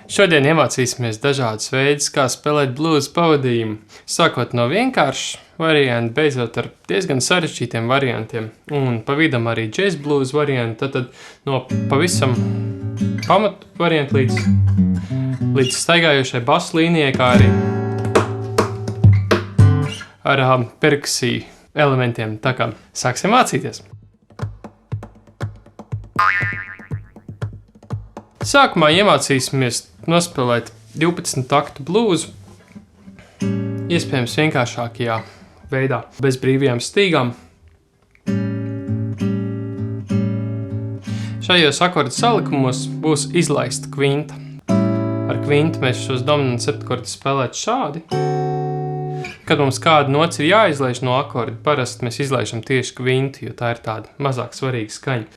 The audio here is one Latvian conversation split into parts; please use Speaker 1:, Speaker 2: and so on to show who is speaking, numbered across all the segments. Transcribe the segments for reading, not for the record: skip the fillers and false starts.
Speaker 1: Šodien iemācīsimies dažādus veidus, kā spēlēt blues pavadījumu, sākot no vienkāršas varianta, beidzot ar diezgan sarežģītiem variantiem, un pa vidam arī jazz blues variantu, tad no pavisam pamatu variantu līdz staigājošai basu līnijai, kā arī ar perkusiju elementiem. Tā kā sāksim mācīties! Sākumā iemācīsimies nospēlēt 12 taktu blūzu, iespējams vienkāršākajā veidā, bez brīvajām stīgām. Šajos akordu salikumos būs izlaista kvinta. Ar kvintu mēs šos dominantus septakordus spēlēt šādi. Kad mums kāda nots ir jāizlaiž no akorda, parasti mēs izlaižam tieši kvintu, jo tā ir tāda mazāk svarīga skaņa.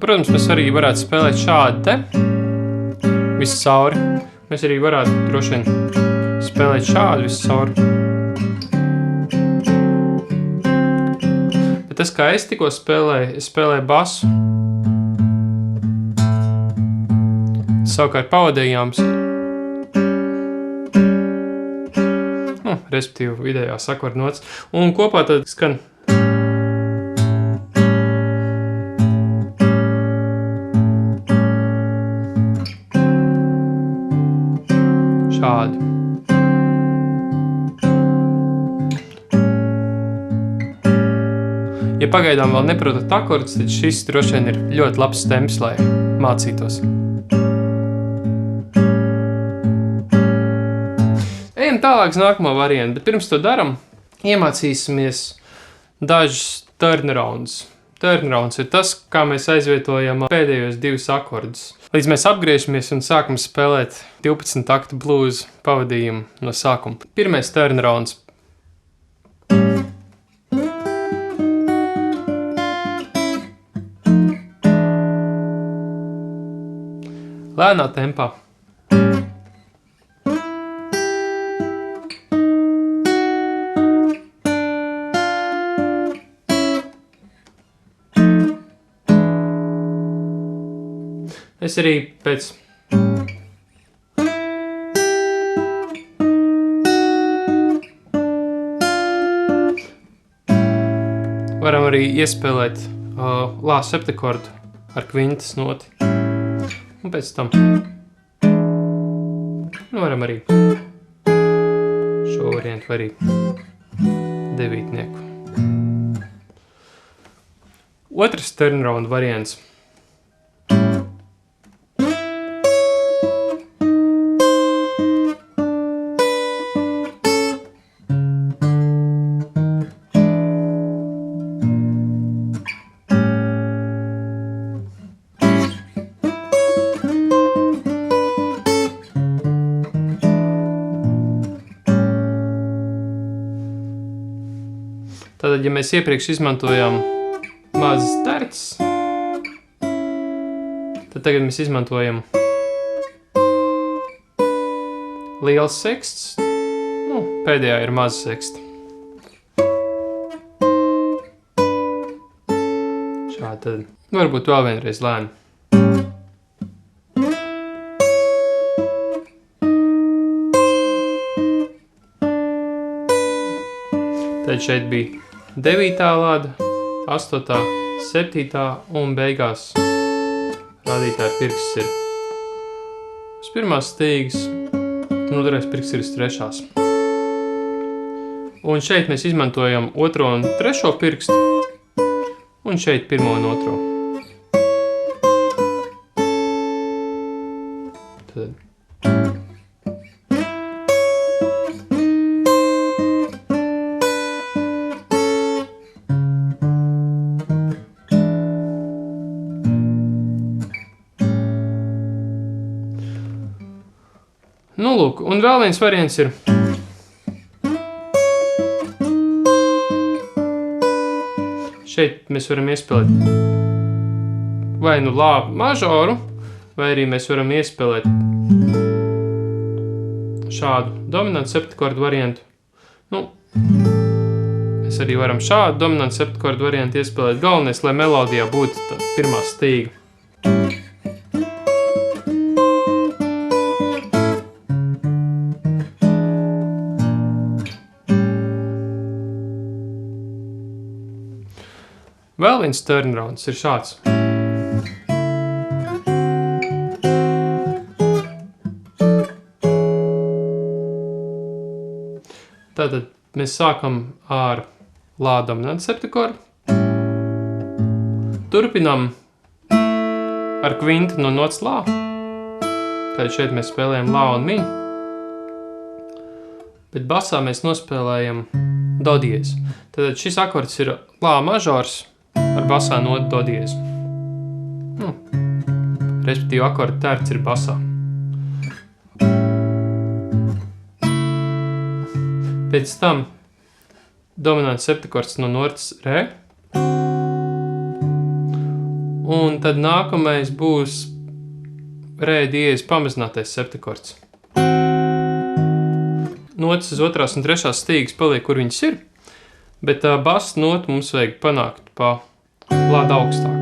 Speaker 1: Protams, mēs arī varētu spēlēt šādi te, visu cauri. Mēs arī varētu droši vien spēlēt šādi visu cauri. Bet tas, kā es tikko spēlēju, es spēlēju basu. Savukārt pavadījāms, respektīvi vidējās akordu nots. Un kopā tad skan šādi. Ja pagaidām vēl neprotat akordus, tad šis droši vien ir ļoti labs temps, lai mācītos. Ejam tālāk uz nākamo variantu, bet pirms to daram, iemācīsimies dažus turnarounds. Turnarounds ir tas, kā mēs aizvietojam pēdējos divus akordus. Līdz mēs apgriežamies un sākam spēlēt 12 taktu blūzu pavadījumu no sākuma. Pirmais turnarounds. Lēnā tempā. Es arī pēc varam arī iespēlēt lā septakordu ar kvintas noti. Un pēc tam varam arī šo variantu vai arī devītnieku. Otrs turnaround variants. Tātad, ja mēs iepriekš izmantojām mazas terces, tad tagad mēs izmantojam liels seksts, pēdējā ir maza seksta. Šādi tad, varbūt vēl vienreiz lēni. Tad šeit bija 9. lāda, 8., 7. un beigās rādītāja pirksts ir uz pirmās stīgas, un otrais pirksts ir uz 3. Un šeit mēs izmantojam 2. un 3. pirkstu, un šeit 1. un 2. Tad Nu, lūk, un vēl viens variants ir. Šeit mēs varam iespēlēt vai nu lā mažoru, vai arī mēs varam iespēlēt šādu dominantu septikordu variantu. Nu, mēs arī varam šādu dominantu septikordu variantu iespēlēt. Galvenais, lai melodijā būtu tā pirmā stīga. Vēl viens turnarounds ir šāds. Tātad mēs sākam ar lā dominantu septikordu. Turpinam ar kvintu no nots lā. Tātad šeit mēs spēlējam lā un mi. Bet basā mēs nospēlējam do diez. Tātad šis akords ir lā mažors ar basā notu do diez. Respektīvi akorda terts ir basā. Pēc tam dominants septikords no notas re. Un tad nākamais būs re diez pamazinātais septikords. Notas uz otrās un trešās stīgas paliek, kur viņas ir, bet basa notu mums vajag panākt pa lāda augstāku.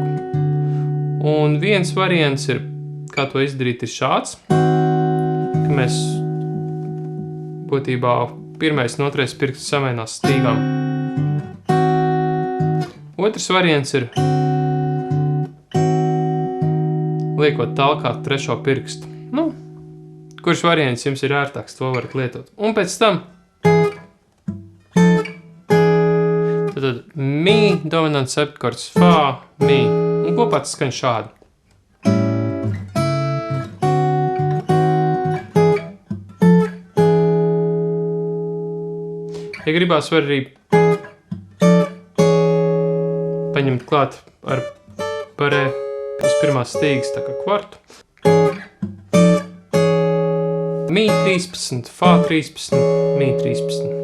Speaker 1: Un viens variants ir, kā to izdarīt, ir šāds, ka mēs būtībā pirmais un otrais pirksts samainās stīgām. Otrs variants ir liekot talkā trešo pirkstu. Nu, kurš variants jums ir ērtāks, to varat lietot. Un pēc tam tad mi, dominants septikords, fā, mi. Un kopā tas skan šādi. Ja gribās, var arī paņemt klāt ar parē uz pirmās stīgas, tā kā kvartu. Mi 13, fā 13, mi 13.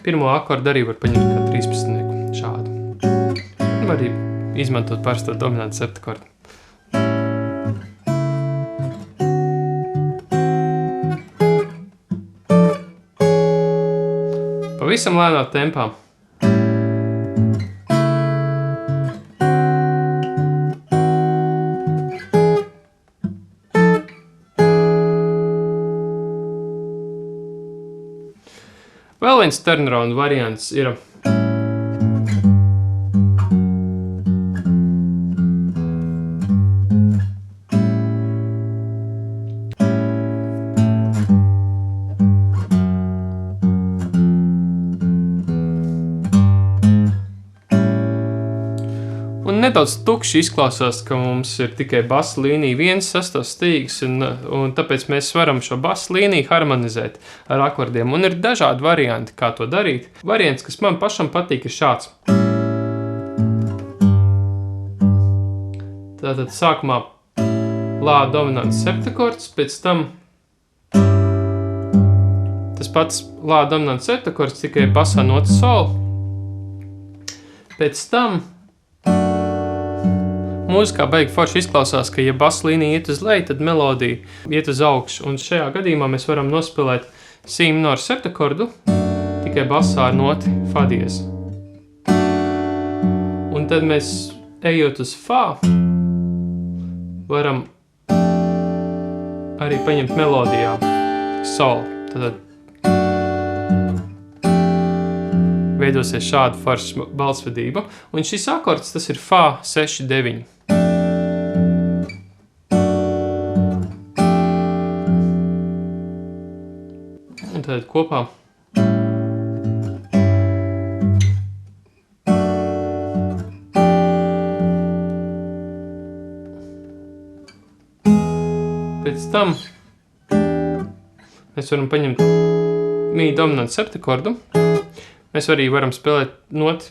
Speaker 1: Pirmo akordu arī var paņemt kā 13. šādu. Var arī izmantot parasto dominantu septikordu. Pavisam lēnā tempā. Vēl viens turnaround variants ir nedaudz tukši izklausās, ka mums ir tikai basa līnija 1/6 stīgas, un tāpēc mēs varam šo basa līniju harmonizēt ar akordiem. Un ir dažādi varianti, kā to darīt. Variants, kas man pašam patīk, ir šāds. Tātad sākumā lā dominants septikords, pēc tam tas pats lā dominants septikords, tikai basā nota sol. Pēc tam mūzikā baigi forši izklausās, ka ja basa līnija iet uz leju, tad melodija iet uz augšu. Un šajā gadījumā mēs varam nospēlēt si minor septikordu, tikai basā ar noti fa diez. Un tad mēs, ejot uz fa, varam arī paņemt melodijā sol. Tad veidosies šāda forša balsvedība. Un šis akords, tas ir fa 6-9. Un tad kopā pēc tam mēs varam paņemt mi dominantu septikordu. Mēs arī varam spēlēt noti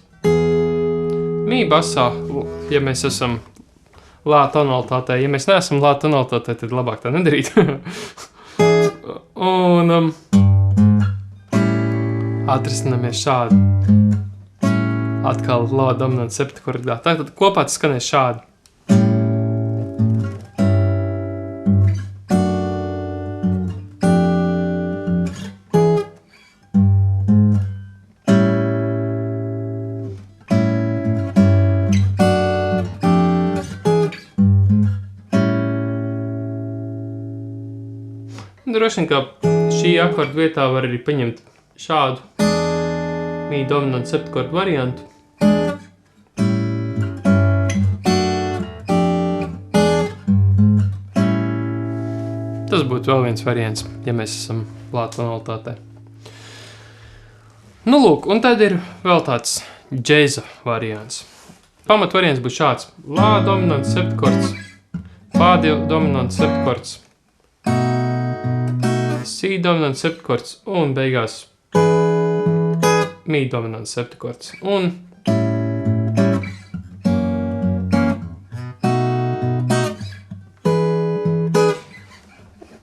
Speaker 1: mī basā, ja mēs esam lā tonalitātē. Ja mēs neesam lā tonalitātē, tad labāk tā nedarīt. Un atrisinamies šādi. Atkal lā dominants septikordā. Tātad kopā tas skanēs šādi. Droši vien, ka šī akorda vietā var arī paņemt šādu mī dominantu septikordu variantu. Tas būtu vēl viens variants, ja mēs esam lā tonalitātē. Nu lūk, un tad ir vēl tāds džēza variants. Pamat variants būtu šāds. Lā dominants septikords, fā dominants septikords, si dominants septikords un beigās mī dominants septikords. Un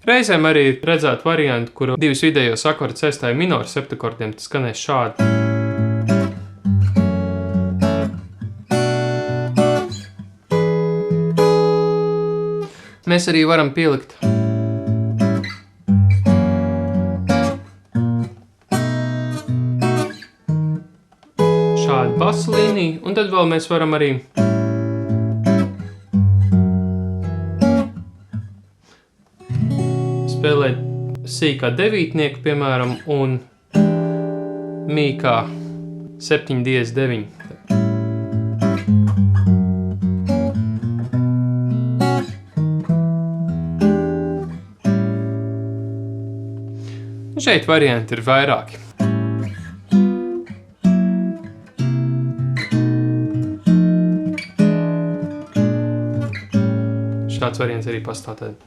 Speaker 1: reizēm arī redzēt variantu, kur divas vidējos akordus saistāja minoru septikordiem, tas skanēs šādi. Mēs arī varam pielikt šādu basa līniju, un tad vēl mēs varam arī spēlēt si kā devītnieku, piemēram, un mī kā 7 diez 9. Šeit varianti ir vairāki. Šāds variants arī pastāv tad.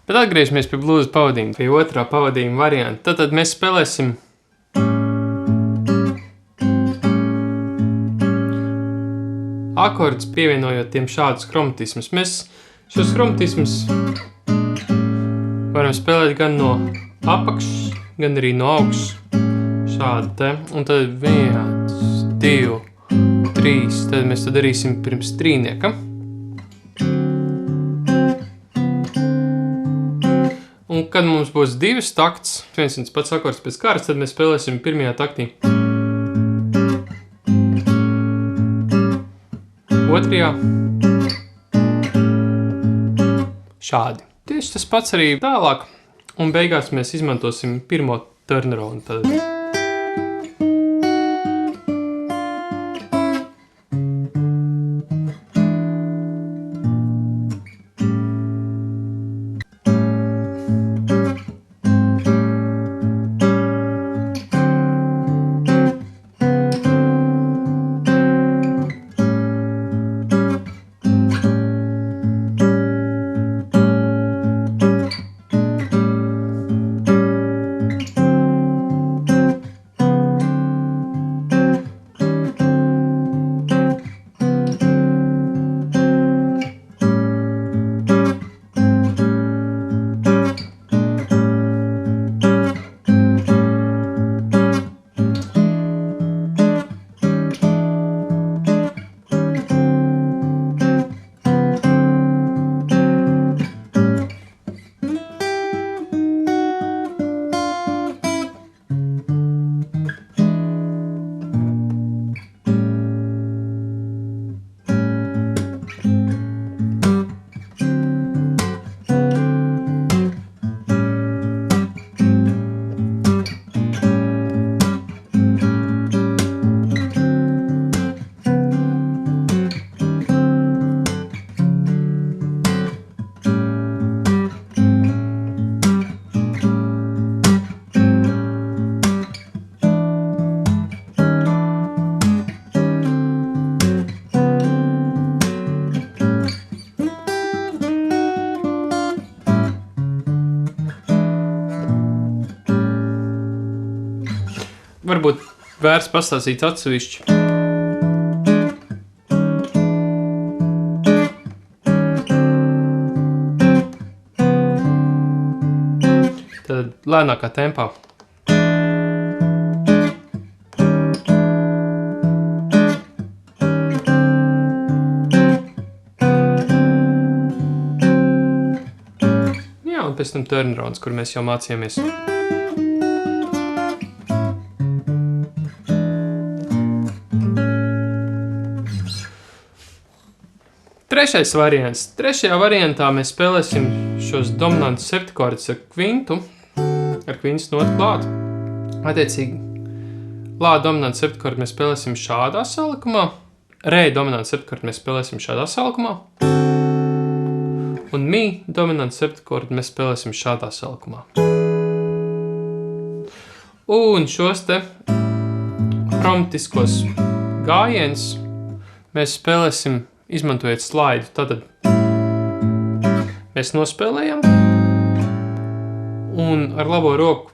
Speaker 1: Bet atgriežamies pie blūza pavadījuma, pie otrā pavadījuma varianta. Tad mēs spēlēsim akordus, pievienojot tiem šādus kromatismus. Mēs šos kromatismus varam spēlēt gan no apakšas, gan arī no augšas. Šādi te. Un tad 1, 2, 3. Tad mēs to darīsim pirms trīnieka. Un kad mums būs divas takts, viens un pats akords pēc kārtas, tad mēs spēlēsim pirmajā taktī. Otrajā šādi. Tieši tas pats arī tālāk, un beigās mēs izmantosim pirmo turnaround. Tad. vērts pastāstīt atsevišķi. Tad lēnākā tempā. Jā, un pēc tam turnarounds, kur mēs jau mācījāmies. Trešais variants. Trešajā variantā mēs spēlēsim šos dominantus septikordus ar kvintu, ar kvintas notu klāt. Attiecīgi, lā dominantu septikordu mēs spēlēsim šādā salikumā, re dominantu septikordu mēs spēlēsim šādā salikumā, un mi dominantu septikordu mēs spēlēsim šādā salikumā. Un šos te harmoniskos gājienus mēs spēlēsim izmantojot slaidu. Tātad mēs nospēlējam un ar labo roku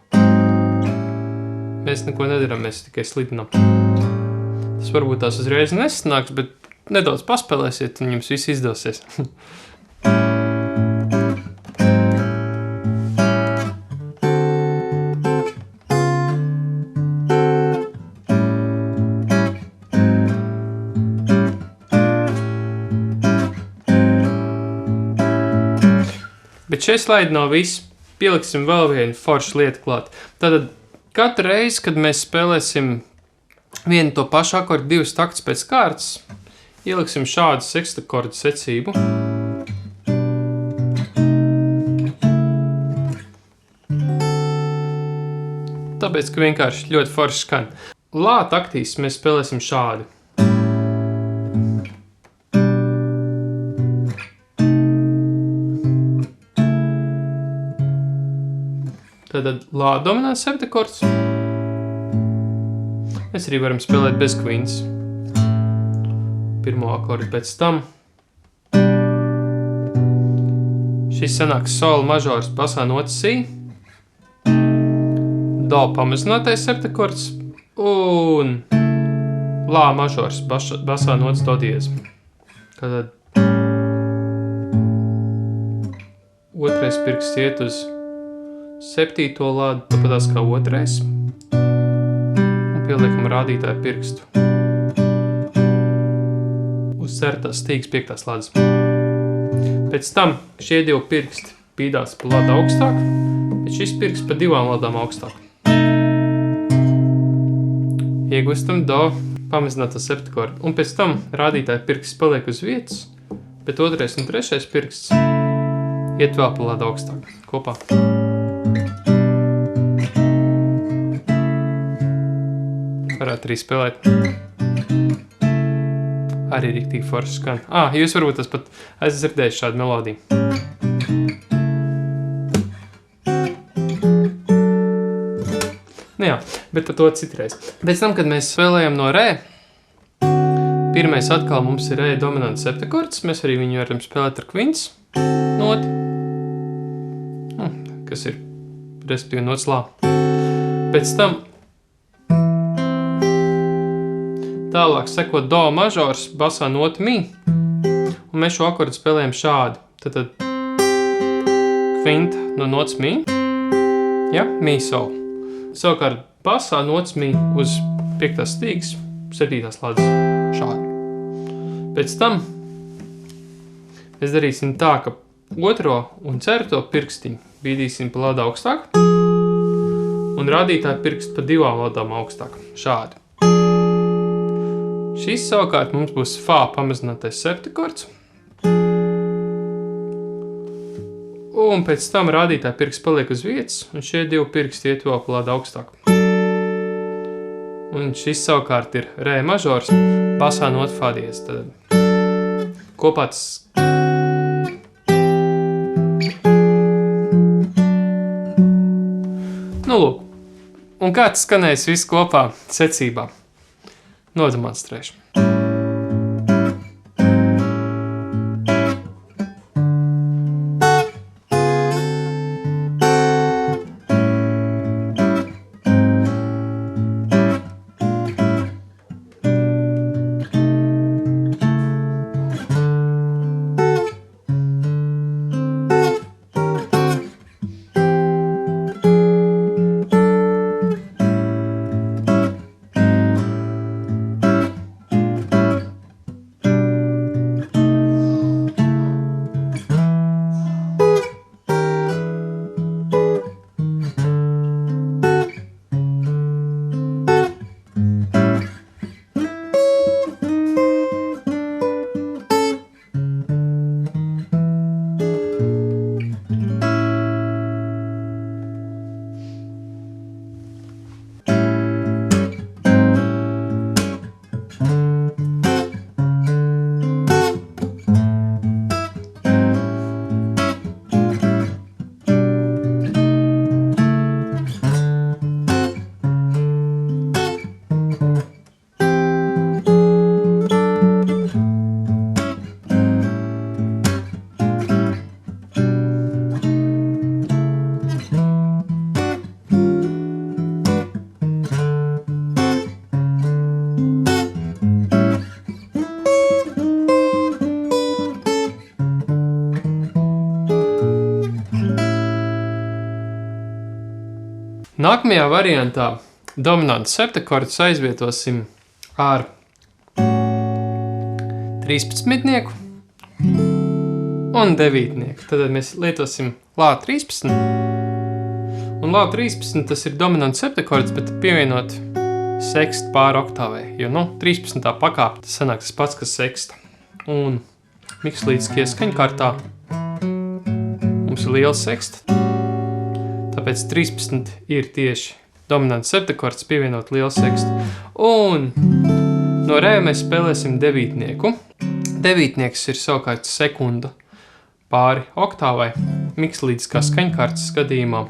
Speaker 1: mēs neko nedaram, mēs tikai slidinam. Tas varbūt tās uzreiz nesanāks, bet nedaudz paspēlēsiet un jums viss izdosies. Bet šie slaidi nav viss. Pieliksim vēl vienu foršu lietu klāt. Tātad katru reizi, kad mēs spēlēsim vienu to pašu akordu divas taktus pēc kārtas, ieliksim šādu sekstakordu secību. Tāpēc, ka vienkārši ļoti forši skan. Lā taktīs mēs spēlēsim šādi. Tātad lā dominants septikords. Mēs arī varam spēlēt bez kvintas. Pirmo akordu pēc tam. Šis sanāks sol mažors basā nots si. Do pamazinātais septikords. Un lā mažors basā nots do diez. Tātad otrais pirksts iet uz 7. lādu, tāpatās kā otrais. Un pieliekam rādītāju pirkstu. Uz 4. stīgas 5. lādas. Pēc tam šie divi pirksti pīdās pa lādu augstāk, bet šis pirksts pa 2 lādām augstāk. Iegūstam do pamazināto septikordu. Un pēc tam rādītāju pirksts paliek uz vietas, bet otrais un trešais pirksts iet vēl pa lādu augstāk kopā. Varētu arī spēlēt. Arī riktīgi forši skan. Jūs varbūt tas pat aizdzirdējuši šādu melodiju. Nu jā, bet par to citreiz. Pēc tam, kad mēs spēlējam no re, pirmais atkal mums ir re dominants septikords. Mēs arī viņu varam spēlēt ar kvintas noti, kas ir respektīvi nots lā. Pēc tam tālāk seko do mažors, basā nota mi, un mēs šo akordu spēlējam šādi. Tātad kvinta no nots mi, ja, mi sol. Savukārt basā nots mi uz 5. stīgas, 7. lādas šādi. Pēc tam mēs darīsim tā, ka 2. un 4. pirkstiņu bīdīsim pa lādu augstāk, un rādītāju pirkstu pa 2 lādām augstāk, šādi. Šis savukārt mums būs fā pamazinātais septikords. Un pēc tam rādītāja pirksts paliek uz vietas, un šie divi pirksti iet vēl pa lādu augstāk. Un šis savukārt ir re mažors, basā nota fā diez. Tad kopā tas... Nu lūk, un kā tas skanēs viss kopā secībā? Nodemonstrēšu. Nākamajā variantā dominantu septakordus aizvietosim ar 13 un 9. Tad mēs lietosim lā 13. Un lā 13 tas ir dominants septakords, bet pievienot sekstu pāri oktāvai. Jo, 13. pakāpe tas sanāk tas pats, kas seksta. Un mikslīdiskie skaņkārtā mums ir liela seksta. Tāpēc 13 ir tieši dominants septakords pievienot lielu sekstu. Un no re mēs spēlēsim 9. 9. ir savukārt sekunda pāri oktāvai. Mikslīdiskā skaņkārtas gadījumā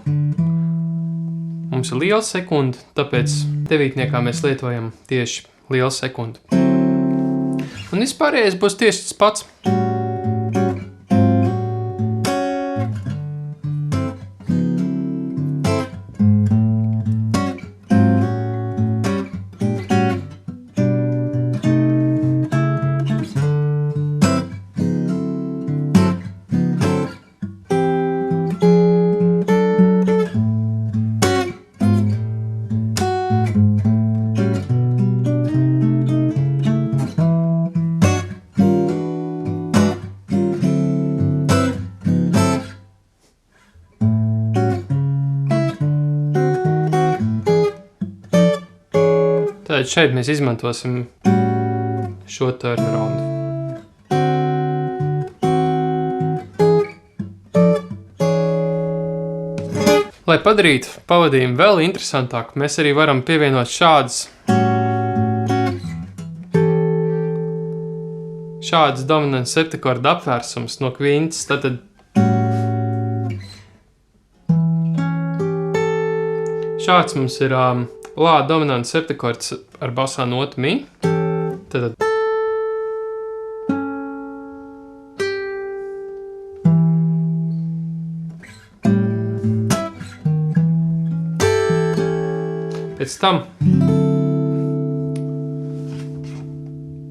Speaker 1: mums ir liela sekunda, tāpēc 9. mēs lietojam tieši lielu sekundu. Un vispārējais būs tieši tas pats. Tātad šeit mēs izmantosim šo turnaroundu. Lai padarītu pavadījumu vēl interesantāku, mēs arī varam pievienot šādas dominants septakorda apvērsums no kvintas. Tātad šāds mums ir lā dominants septakords ar basā notu mi. Tātad pēc tam,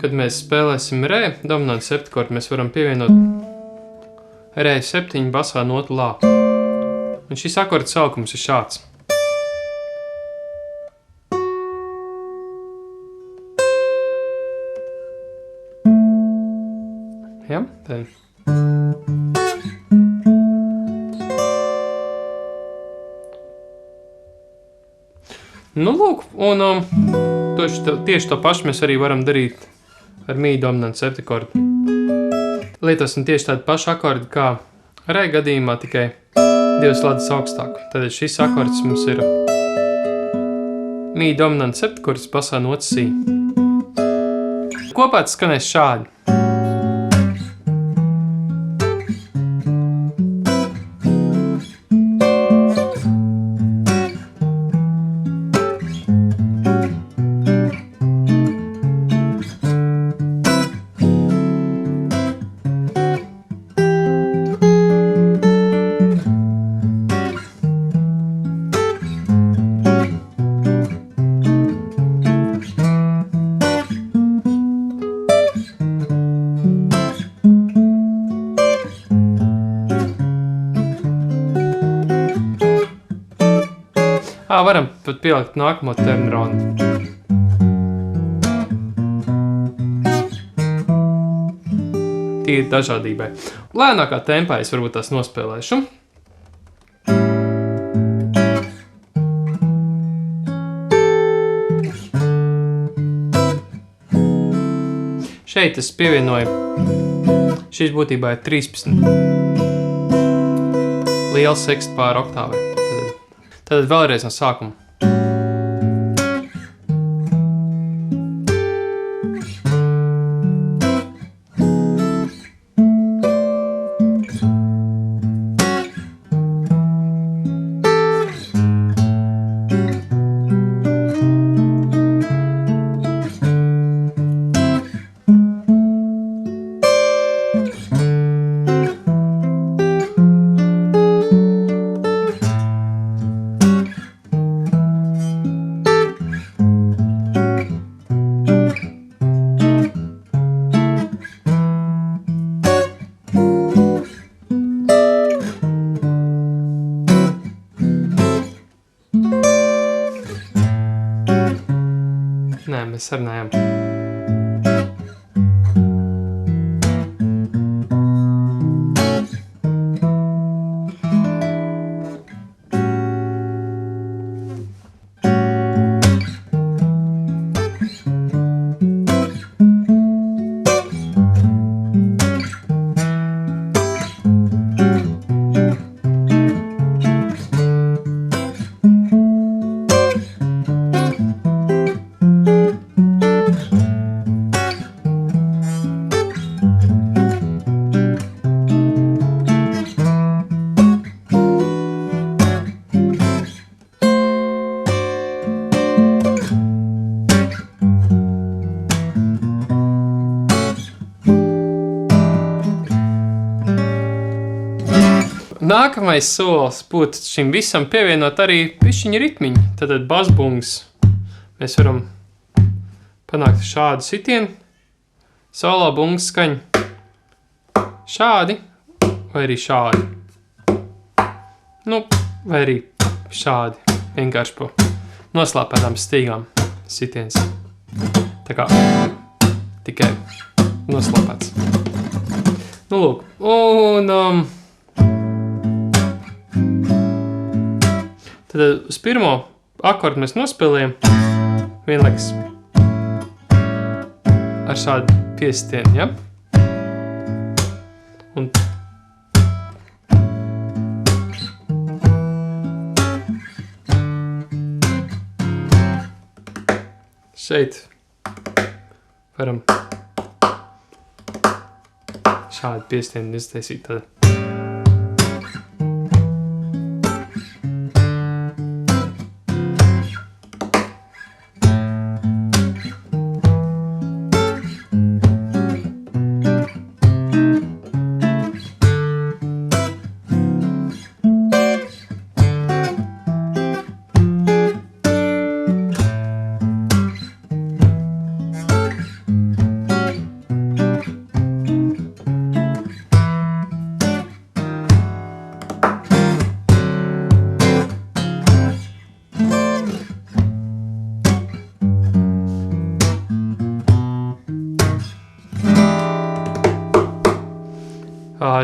Speaker 1: kad mēs spēlēsim re dominants septakordu, mēs varam pievienot re 7 basā notu lā. Un šis akords saukums ir šāds. Ja, tad. Lūk, un tieši to pašu mēs arī varam darīt ar mi dominantu septakordu. Lietosim tieši tādu pašu akordu kā re gadījumā, tikai 2 ladus augstāk. Tad šis akords mums ir mi dominantu septakords basā nots si. Kopā tas skanēs šādi. Varam pat pielikt nākamo turnaroundu. Tīri dažādībai. Lēnākā tempā es varbūt tās nospēlēšu. Šeit es pievienoju, šis būtībā ir 13. Liela seksta pāri oktāvai. Tad vēlreiz no sākuma. sarunājām. Nākamais solis būtu šim visam pievienot arī pišķiņa ritmiņu. Tātad basbungs mēs varam panākt šādu sitienu. Solo bungs skaņ šādi vai arī šādi. Nu, vai arī šādi. Vienkārši pa noslāpētām stīgām sitiens. Tā kā tikai noslāpēts. Nu, lūk. Un tad uz pirmo akordu mēs nospēlējam vienlaikus ar šādu piesitienu, ja? Un šeit varam šādu piesitienu iztaisīt tad.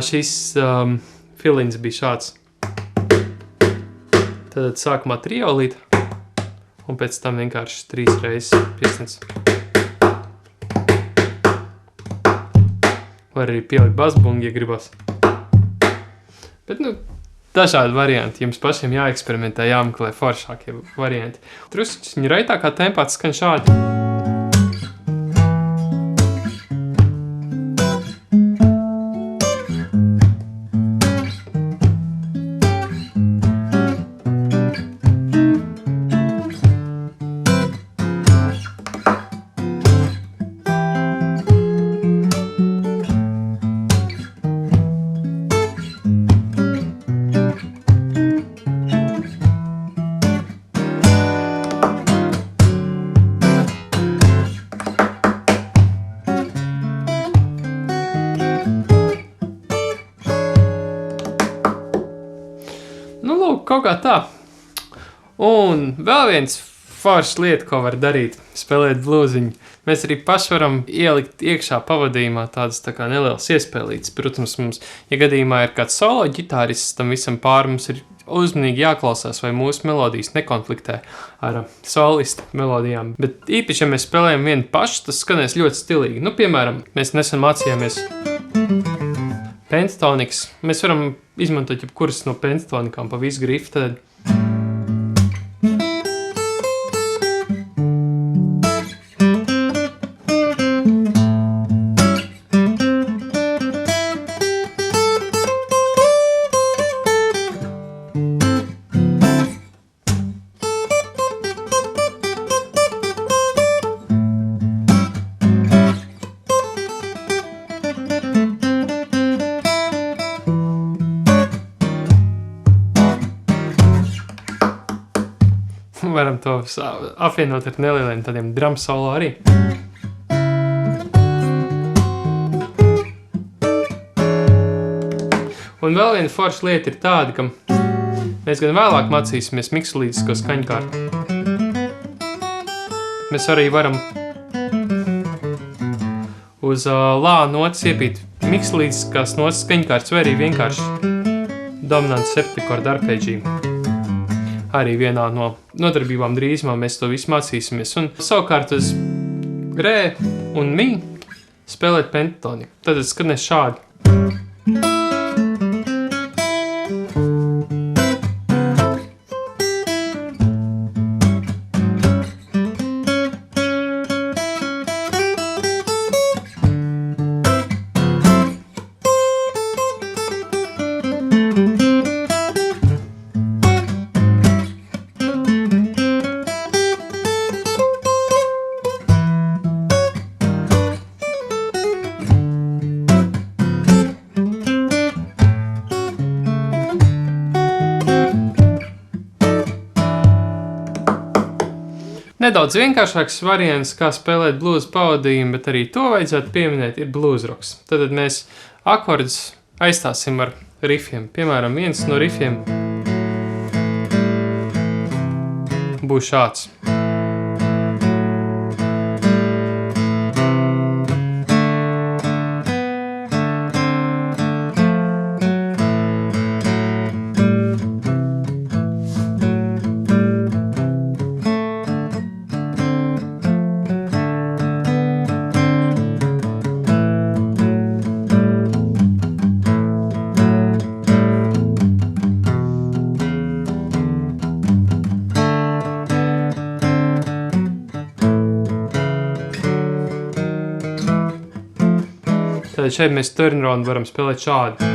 Speaker 1: Šis filins bija šāds. Tad sākumā triolīt, un pēc tam vienkārši 3 reizes piesniedz. Var arī pielikt basbungu, ja gribas. Bet, dažādi varianti. Jums pašiem jāeksperimentē, jāmeklē foršākie varianti. Trusiņš viņa raitākā tempā skan šādi. Kaut kā tā. Un vēl viens foršs lieta, ko var darīt, spēlēt blūziņu. Mēs arī paši varam ielikt iekšā pavadījumā tādas tā kā nelielas iespēlītas. Protams, mums, ja gadījumā ir kāds solo ģitārists, tam visam pāri mums ir uzmanīgi jāklausās, vai mūsu melodijas nekonfliktē ar solista melodijām. Bet īpaši, ja mēs spēlējam vienu pašu, tas skanēs ļoti stilīgi. Piemēram, mēs nesen mācījāmies pentatonikas. Mēs varam izmantot jebkuras no pentatonikām pa visu grifu. Tad varam to apvienot ar nelieliem tādiem drum solo arī. Un vēl viena forša lieta ir tāda, ka mēs gan vēlāk mācīsimies miksolīdisko skaņkārtu. mēs arī varam uz lā notas iepīt mikslīdskās notas skaņkārts vai arī vienkārši dominants septikorda arpeģiju. Arī vienā no nodarbībām drīzumā mēs to visu mācīsimies. Un savukārt uz rē un mi spēlēt pentatoniku. Tad skanēs šādi. Nedaudz vienkāršāks variants, kā spēlēt blues pavadījumu, bet arī to vajadzētu pieminēt, ir blues rocks. Tad mēs akordus aizstāsim ar rifiem. Piemēram, viens no rifiem būs šāds. Tad šeit mēs turnaround varam spēlēt šādi.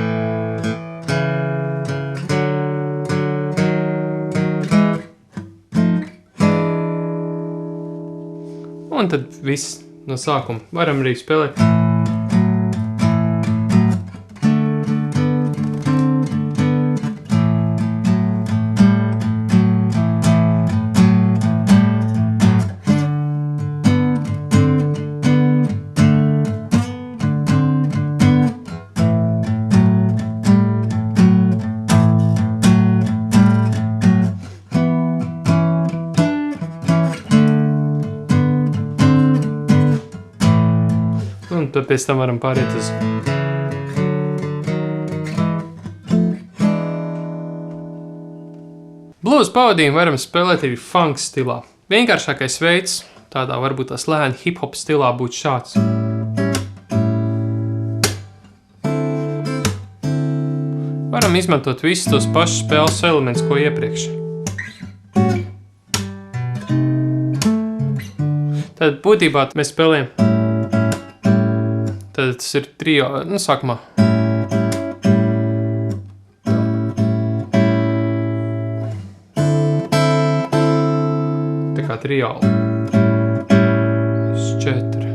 Speaker 1: Un tad viss no sākuma varam arī spēlēt. Un tad pēc tam varam pāriet uz blues pavadījumu varam spēlēt arī funk stilā. Vienkāršākais veids, tādā varbūt tās lēni hip-hop stilā būtu šāds. Varam izmantot visus tos pašus spēles elementus, ko iepriekš. Tad būtībā mēs spēlējam. Tad tas ir trio, sākumā. Tā kā trio. 4.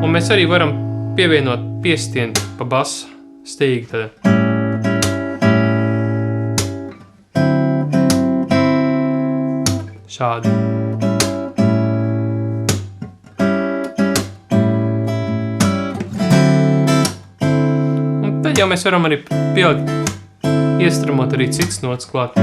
Speaker 1: Un mēs arī varam pievienot piestienu pa basa stīgu tad. Šādi. Jau mēs varam arī pielikt, iestrumot arī citas notas klāt.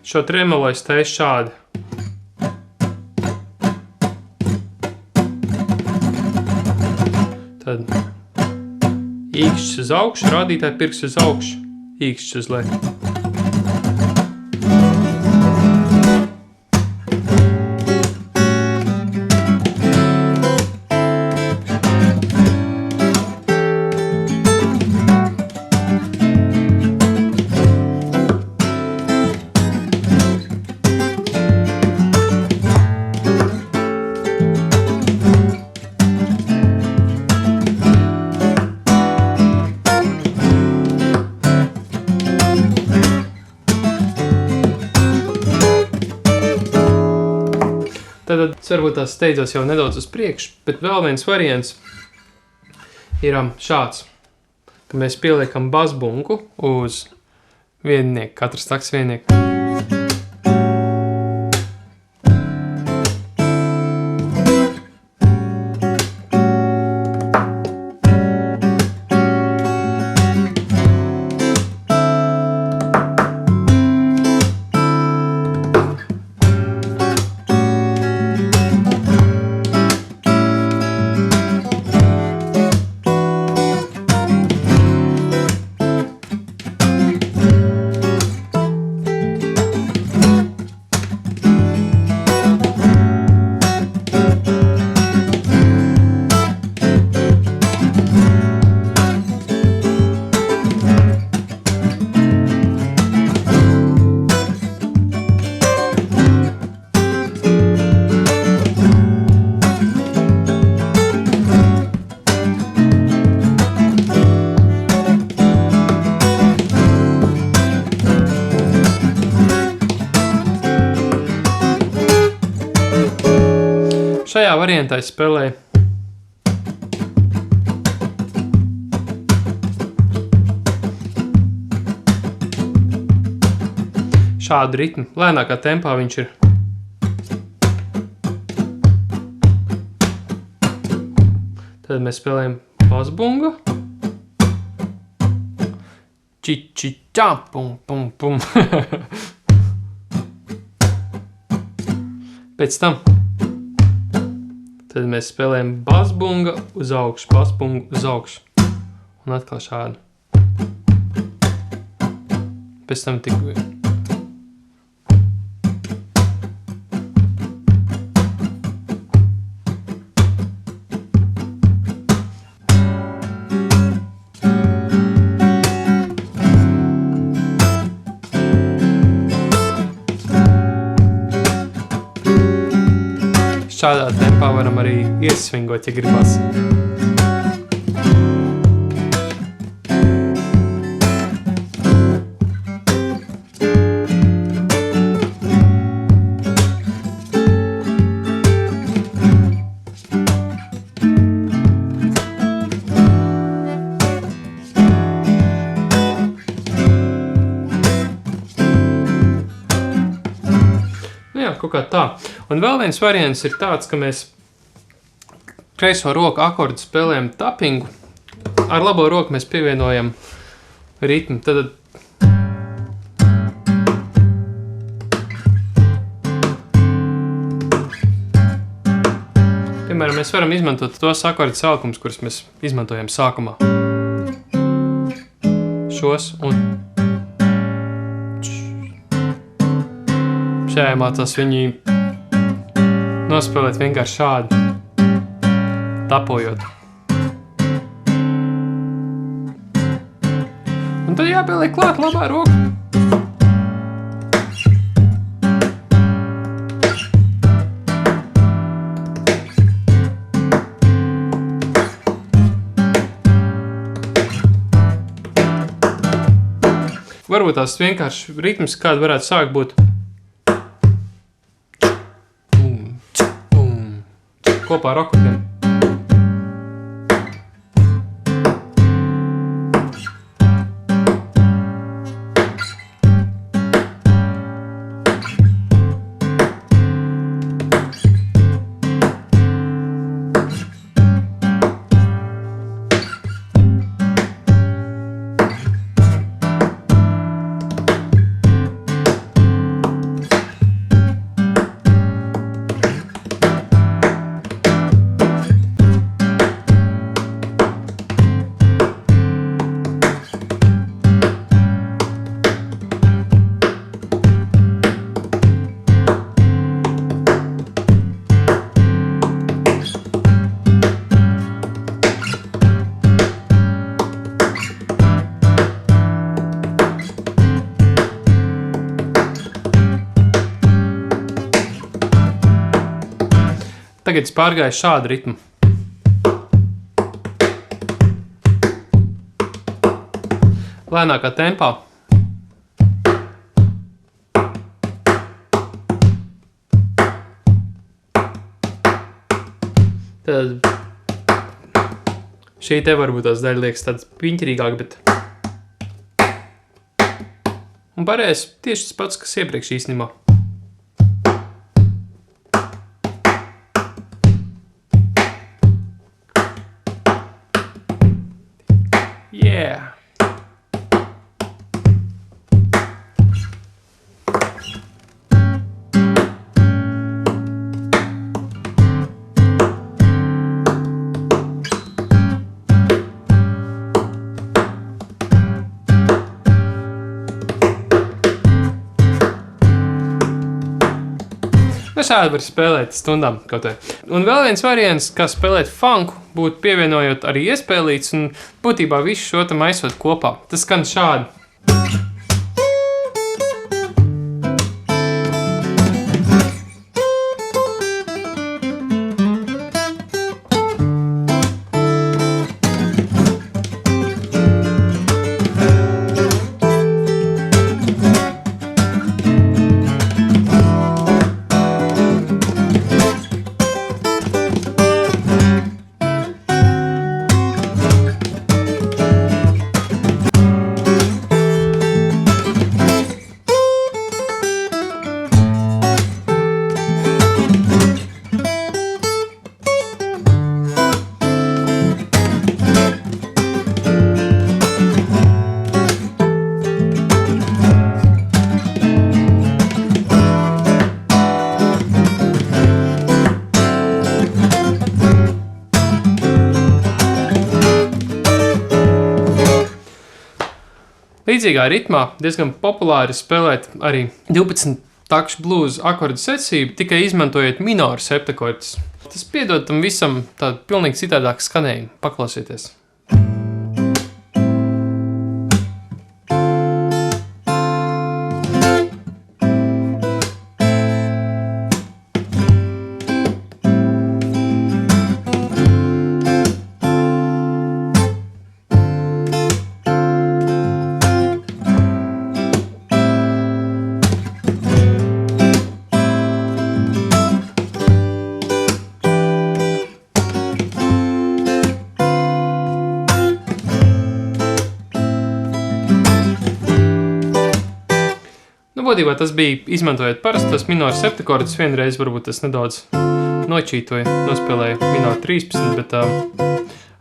Speaker 1: Šo tremolo es taisu šādi. Tad īkšķis uz augšu, rādītāji pirksts uz augšu, īkšķis uz leju. Tad varbūt tās steidzos jau nedaudz uz priekšu, bet vēl viens variants ir šāds, ka mēs pieliekam basbunku uz viennieku, katrs taks viennieku. šajā variantā es spēlēju šādu ritmu. Lēnākā tempā viņš ir. Tad mēs spēlējam basbungu. Či-či-čā, pum, pum, pum. Pēc tam tad mēs spēlējam basbunga uz augšu, basbungu uz augšu. Un atkal šādu. Pēc tam tik... Šādā tempā varam arī iesvingot, ja gribas. Nu jā, kaut kā tā. Un vēl viens variants ir tāds, ka mēs kreiso roku akordu spēlējam tapingu. Ar labo roku mēs pievienojam ritmu. Tad piemēram, mēs varam izmantot tos akordu saukums, kurus mēs izmantojam sākumā. Šos un šajā mācās viņi nospēlēt vienkārši šādi, tapojot. Un tad jāpieliek klāt labā roka. Varbūt tās vienkārši ritms, kādu varētu sākt būt. Kopā ar akordiem. Tagad es pārgāju šādu ritmu. Lēnākā tempā. Tad šī te varbūt tās daļa liekas tāds piņķirīgāk, bet... Un pārējais tieši tas pats, kas iepriekš īstenībā. Yeah! Nu šādi var spēlēt stundām kaut vai. Un vēl viens variants, kā spēlēt funku, būtu pievienojot arī iespēlīts un būtībā visu šo tam aizsot kopā. Tas skan šādi. Līdzīgā ritmā diezgan populāri spēlēt arī 12 takšu blues akordu secību, tikai izmantojot minoru septakordus. Tas piedod tam visam tādu pilnīgi citādāku skanējumu. Paklausieties! Būtībā tas bija izmantojot parastos minoru septakordus, vienreiz varbūt tas nedaudz nočītoja, nospēlēja minoru 13, bet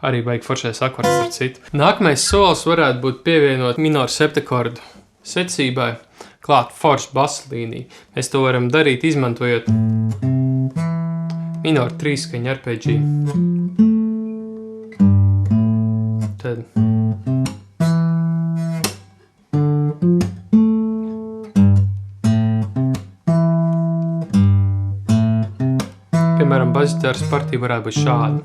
Speaker 1: arī baigi foršais akords ar citu. Nākamais solis varētu būt pievienot minoru septakordu secībai klāt foršu basa līniju. Mēs to varam darīt izmantojot minoru 3 skaņu arpegģiju. Tad piemēram, basģitāras partija varētu būt šāda.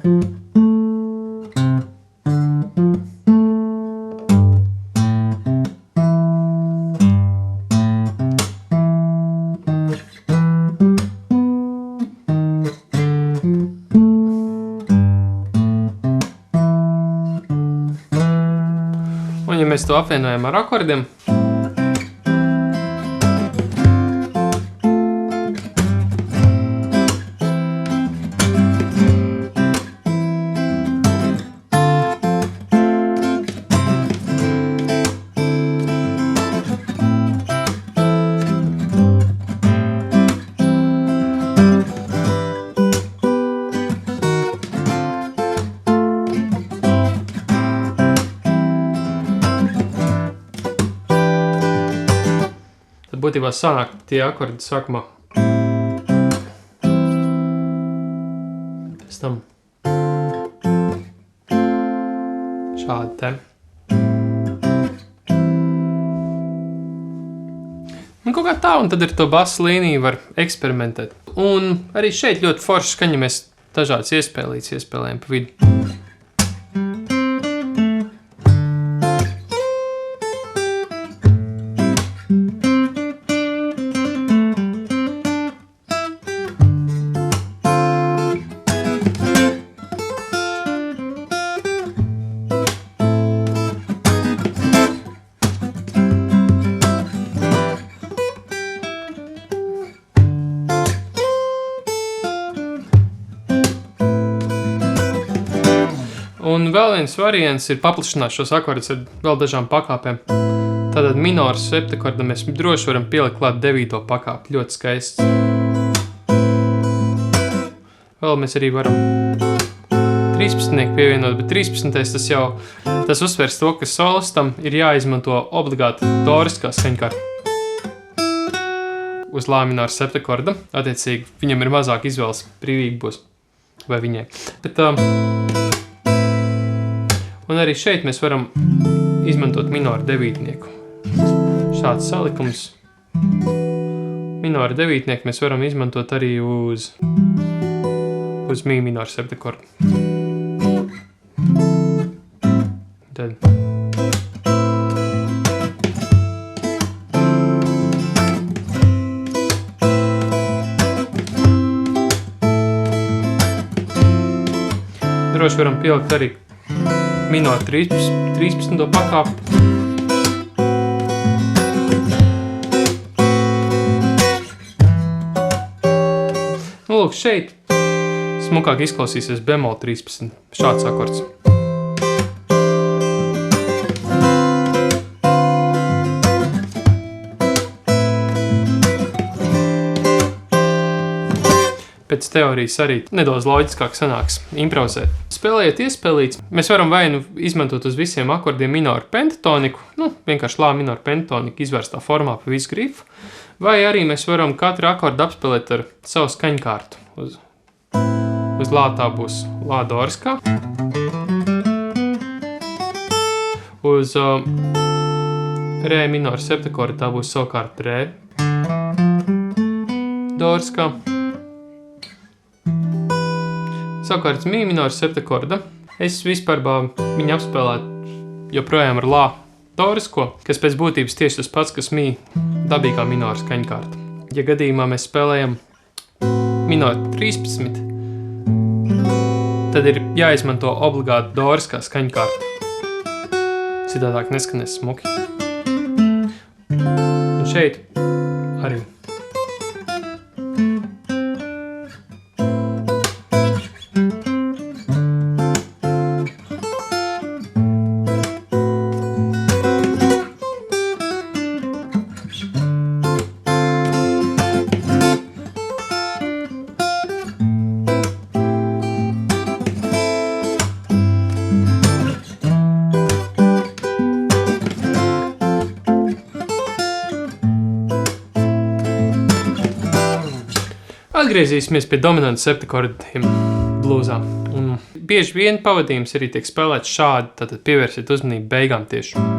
Speaker 1: Un, ja mēs to apvienojam ar akordiem, būtībā sanāk tie akordi sākumā. Pēc tam šādi te. Un kaut kā tā, un tad ar to basa līniju var eksperimentēt. Un arī šeit ļoti forši skaņa, mēs dažādas iespēlējam pa vidu. Un vēl viens variants ir paplašināt šos akordus ar vēl dažām pakāpēm. Tātad minoru septakordam mēs droši varam pielikt klāt 9. pakāpi. Ļoti skaists. Vēl mēs arī varam 13. pievienot, bet 13. tas uzsvers to, ka solistam ir jāizmanto obligāti doriskā skaņkārta uz lā minoru septakorda. Attiecīgi, viņam ir mazāk izvēles brīvība būs. Vai viņai. Bet, un arī šeit mēs varam izmantot minoru 9. Šāds salikums. Minoru 9. mēs varam izmantot arī uz mī minoru septakordu. Tad. Droši varam pielikt arī minoru 13. pakāpi. Nu, lūk, šeit smukāk izklausīsies bemol 13. Šāds akords. Pēc teorijas arī nedaudz loģiskāk sanāks improvizēt. Spēlējot iespēlīts, mēs varam vai nu izmantot uz visiem akordiem minoru pentatoniku, vienkārši lā minoru pentatoniku izvērstā formā pa visu grifu, vai arī mēs varam katru akordu apspēlēt ar savu skaņkārtu. Uz lā tā būs lā doriskā. Uz Re minora septakorda, tā būs savukārt re. Doriskā. Savukārt mi minora septakorda. Es vispārbā viņu apspēlētu joprojām ar lā dorisko, kas pēc būtības tieši tas pats, kas mi dabīgā minora skaņkārta. Ja gadījumā mēs spēlējam minora 13, tad ir jāizmanto obligāti doriskā skaņkārta. Citādāk neskanēs smuki. Un šeit arī. Atgriezīsimies pie dominantas septakordiem blūzā. Un bieži vien pavadījums arī tiek spēlēts šādi, tātad pievērsiet uzmanību beigām tieši.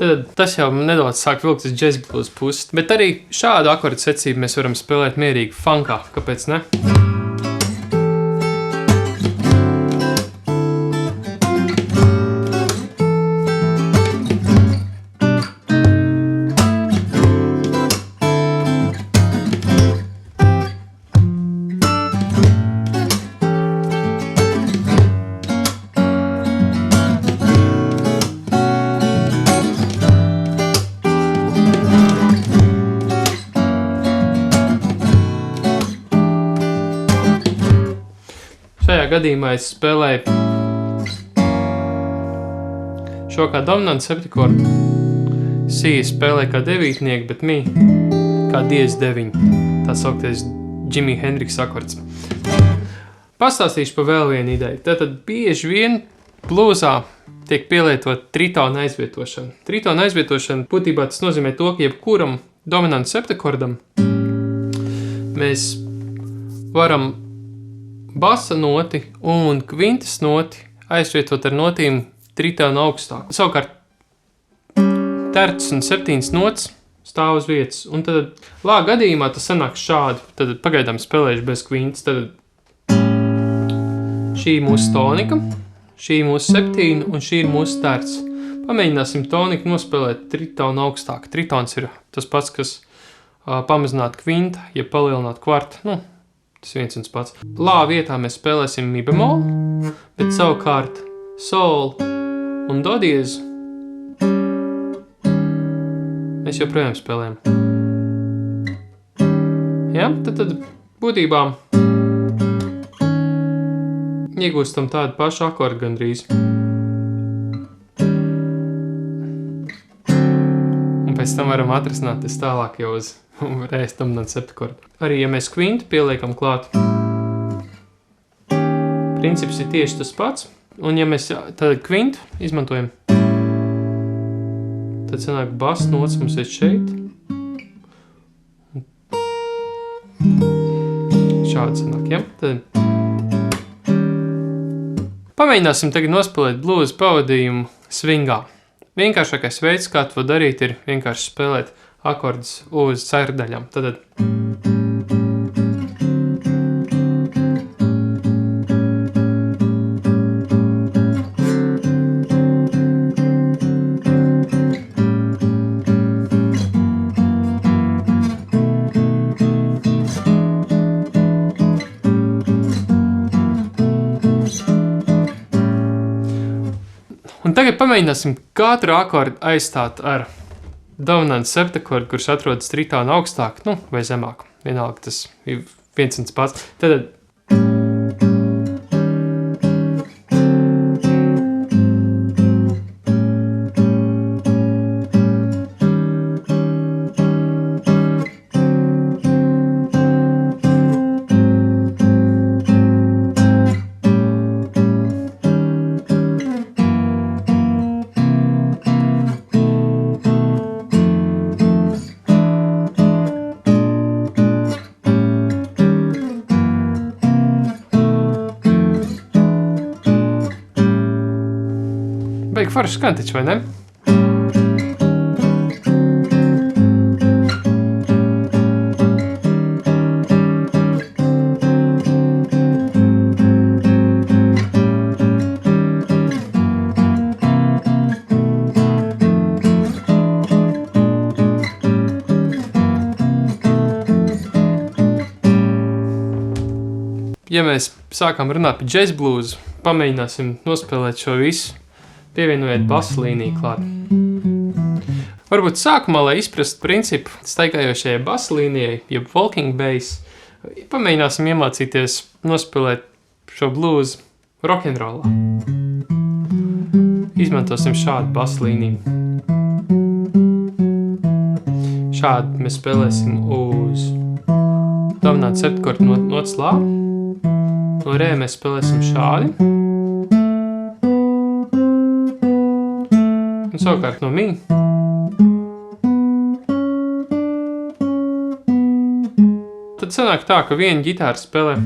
Speaker 1: Tad tas jau nedaudz sāk vilkt uz jazz blues pusi, bet arī šādu akordu secību mēs varam spēlēt mierīgi funkā, kāpēc ne? Šajā gadījumā es spēlēju šo kā dominantu septakordu. Si spēlēju kā devītnieku, bet mi kā diez 9. Tā sauktais Jimi Hendrix akords. Pastāstīšu pa vēl vienu ideju. Tātad bieži vien blūzā tiek pielietot tritona aizvietošana. Tritona aizvietošana būtībā tas nozīmē to, ka jebkuram dominantu septakordam mēs varam basa noti un kvintas noti aizvietot ar notīm tritona augstāk. Savukārt terts un 7 nots stāv uz vietas. Un tad lā gadījumā tas sanāk šādi. Tad pagaidām spēlējuši bez kvintas. Tad šī ir mūsu tonika, šī ir mūsu 7 un šī ir mūsu terts. Pamēģināsim toniku nospēlēt tritona augstāk. Tritons ir tas pats, kas pamazināt kvinta, ja palielināt kvartu. Nu, tas viens un pats. Lā vietā mēs spēlēsim mi bemolu, bet savukārt sol un do diezu mēs joprojām spēlējam. Ja? Tad būtībā iegūstam tādu pašu akordu gandrīz. Un pēc tam varam atrisināt tālāk jau uz reiz dominantu septakordu. Arī, ja mēs kvintu pieliekam klāt, princips ir tieši tas pats. Un ja mēs tad kvintu izmantojam, tad sanāk bas nots mums ir šeit. Šādi sanāk, ja? Tad pamēģināsim tagad nospēlēt blues pavadījumu svingā. Vienkāršākais veids, kā to darīt, ir vienkārši spēlēt akordus uz cerdaļām. Tad un tagad pamēģināsim katru akordu aizstāt ar dominantu septakordu, kurš atrodas tritona augstāk, nu, vai zemāk. Vienalga, tas ir viens un tas pats. Tad baigi forši skan taču, vai ne? Ja mēs sākām runāt par jazz blues, pamēģināsim nospēlēt šo visu, pievienojiet basu līniju klāt. Varbūt sākumā, lai izprastu principu staigājošajai basu līnijai, jeb walking bass, pamēģināsim iemācīties nospēlēt šo blues rock'n'rollā. Izmantosim šādu basu līniju. Šādi mēs spēlēsim uz dominantu septiņkordu notas lā. No rē mēs spēlēsim šādi. Un savukārt no mi. Tad sanāk tā, ka viena ģitāra spēlē.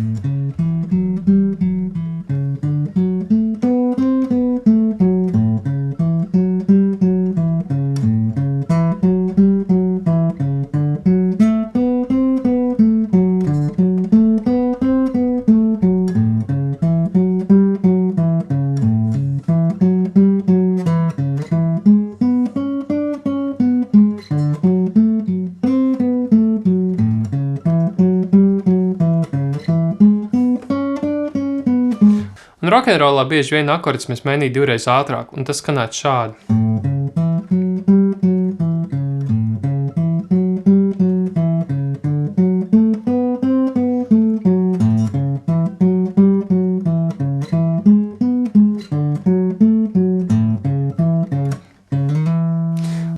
Speaker 1: Un rock'n'rollā bieži vien akordus mēs mainītu divreiz ātrāk, un tas skanētu šādi.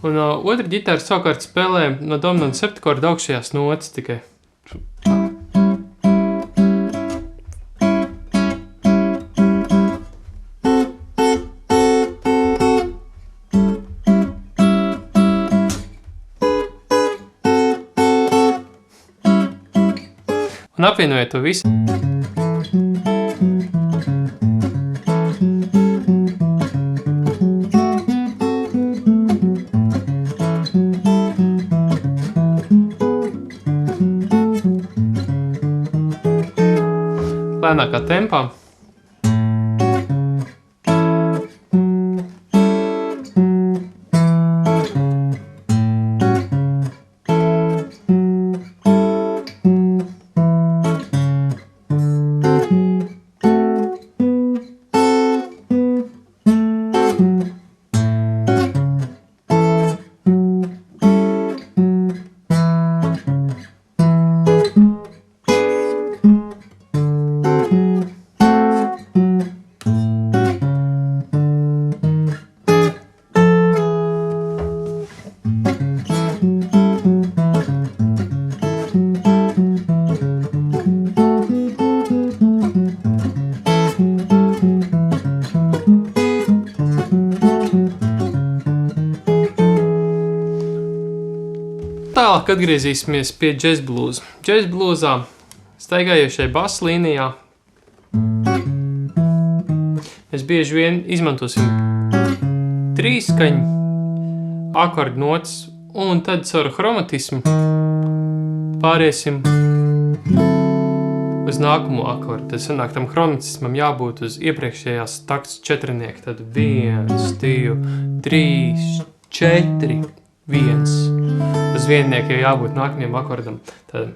Speaker 1: Un otra ģitāra savukārt spēlē no dominantu septiņkordu augšējās notas tikai. Un apvienojiet to visu. Lēnākā tempā. Tālāk atgriezīsimies pie jazz blues. Jazz bluesā staigājošai basu līnijā mēs bieži vien izmantosim trīskaņu akordu notas un tad caur hromatismu pāriesim uz nākamo akordu. Tad sanāk tam hromatismam jābūt uz iepriekšējās takts četrinieki. Tad 1, 2, 3, 4, 1. Uz viennieku jau jābūt nākamajam akordam. Tad.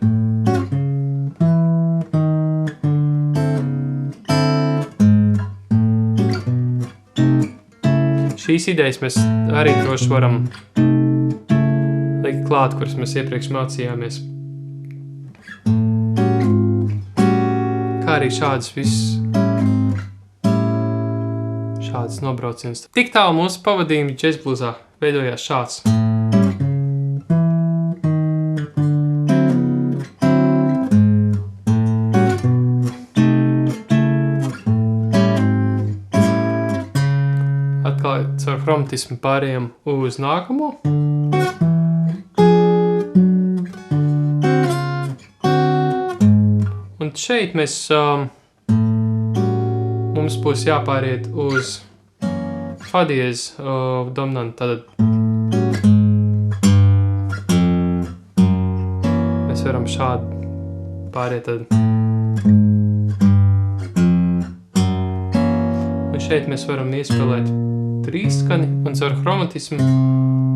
Speaker 1: Šīs idejas mēs arī droši varam likt klāt, kuras mēs iepriekš mācījāmies. kā arī šādas šādas nobrauciens. Tik tālu mūsu pavadījumi džezblūzā veidojās šāds. Atkal caur chromatismu pārējām uz nākamo. Un šeit mums būs jāpāriet uz fa diez dominantu. Tātad mēs varam šādi pāriet. Un šeit mēs varam iespēlēt trīsskani un caur chromatismu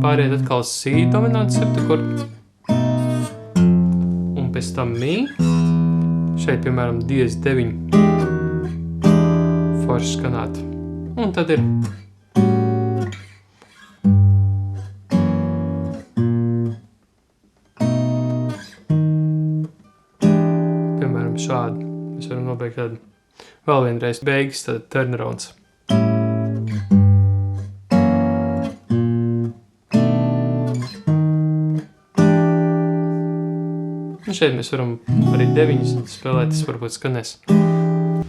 Speaker 1: pāriet atkal uz si dominantu septakordu. Un pēc tam mi. Šeit, piemēram, diez 9 forši skanāt. Un tad ir piemēram šādi. Mēs varam nobeigt tādu vēl vienreiz beigas, tad turnarounds. Un šeit mēs varam arī 9 spēlēt, tas varbūt skanēs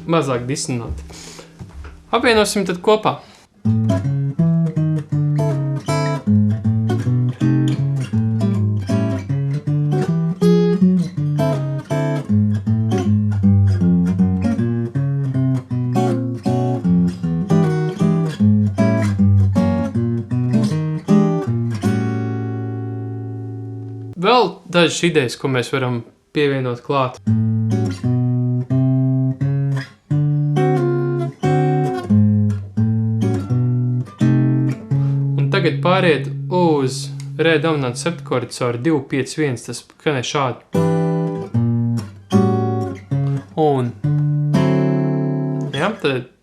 Speaker 1: mazāk disonanti. Apvienosim tad kopā. Vēl dažas idejas, ko mēs varam pievienot klāt. Un tagad pāriet uz re dominantu septakordu caur 2-5-1, tas skanē šādi. Un, jā, tad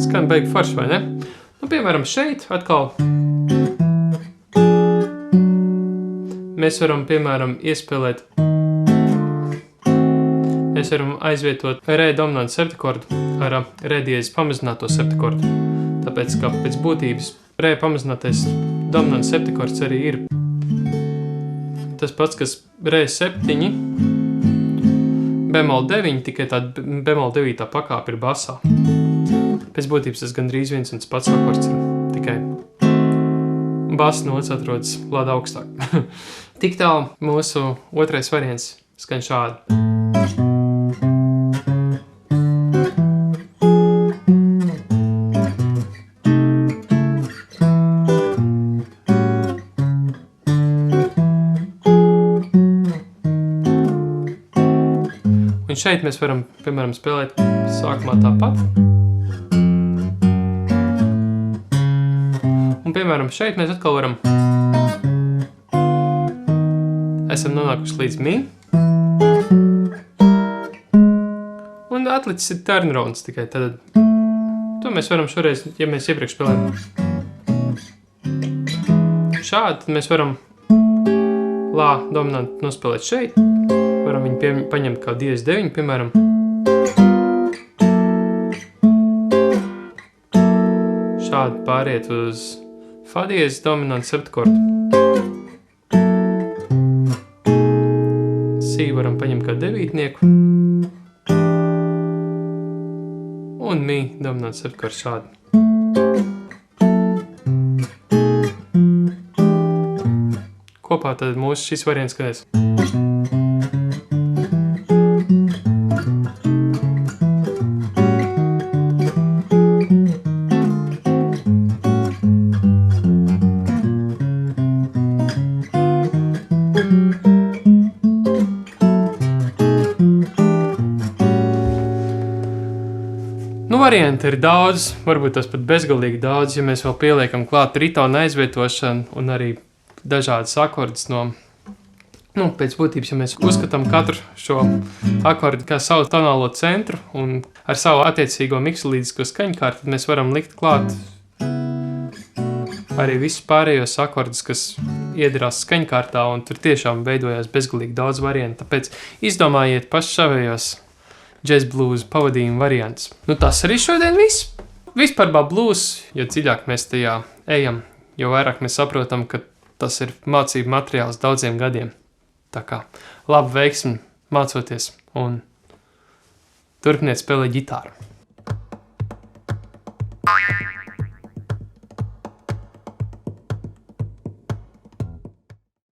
Speaker 1: skan beigi forši, vai ne? Nu, piemēram, šeit atkal mēs varam, piemēram, iespēlēt, mēs varam aizvietot re dominantu septakordu ar re diez pamazināto septakordu. Tāpēc, ka pēc būtības re pamazinātais dominants septakords arī ir tas pats, kas re 7, bemol 9, tikai tāda bemol 9 pakāpe ir basā. Pēc būtības tas gandrīz viens un tas pats akords ir, tikai basa nots atrodas lāda augstāk. Tik tālu mūsu otrais variants skan šādi. Un šeit mēs varam, piemēram, spēlēt sākumā tāpat. Un, piemēram, šeit mēs atkal varam esam nonākuši līdz mi. Un atlicis ir turnarounds tikai. Tad to mēs varam šoreiz, ja mēs iepriekš spēlējam šādi, tad mēs varam lā dominantu nospēlēt šeit. Varam viņu paņemt kā diez 9, piemēram. Šādi pāriet uz fa diez dominantu septakordu. Si varam paņemt kā 9. Un mi dominantu septakordu šādi. Kopā tad mūsu šis variants skanēs. Nu, varianti ir daudz, varbūt tas pat bezgalīgi daudz, ja mēs vēl pieliekam klāt tritona aizvietošanu un arī dažādas akordus no, pēc būtības, ja mēs uzskatām katru šo akordu kā savu tonālo centru un ar savu attiecīgo miksolīdisko skaņkārtu, tad mēs varam likt klāt arī visus pārējos akordus, kas iedarās skaņkārtā, un tur tiešām veidojās bezgalīgi daudz variantu. Tāpēc izdomājiet paši savējos jazz blues pavadījumu variants. Nu, tas arī šodien viss. Vispārbā blues, jo dziļāk mēs tajā ejam, jo vairāk mēs saprotam, ka tas ir mācību materiāls daudziem gadiem. Tā kā labu veiksmi mācoties un turpiniet spēlēt ģitāru.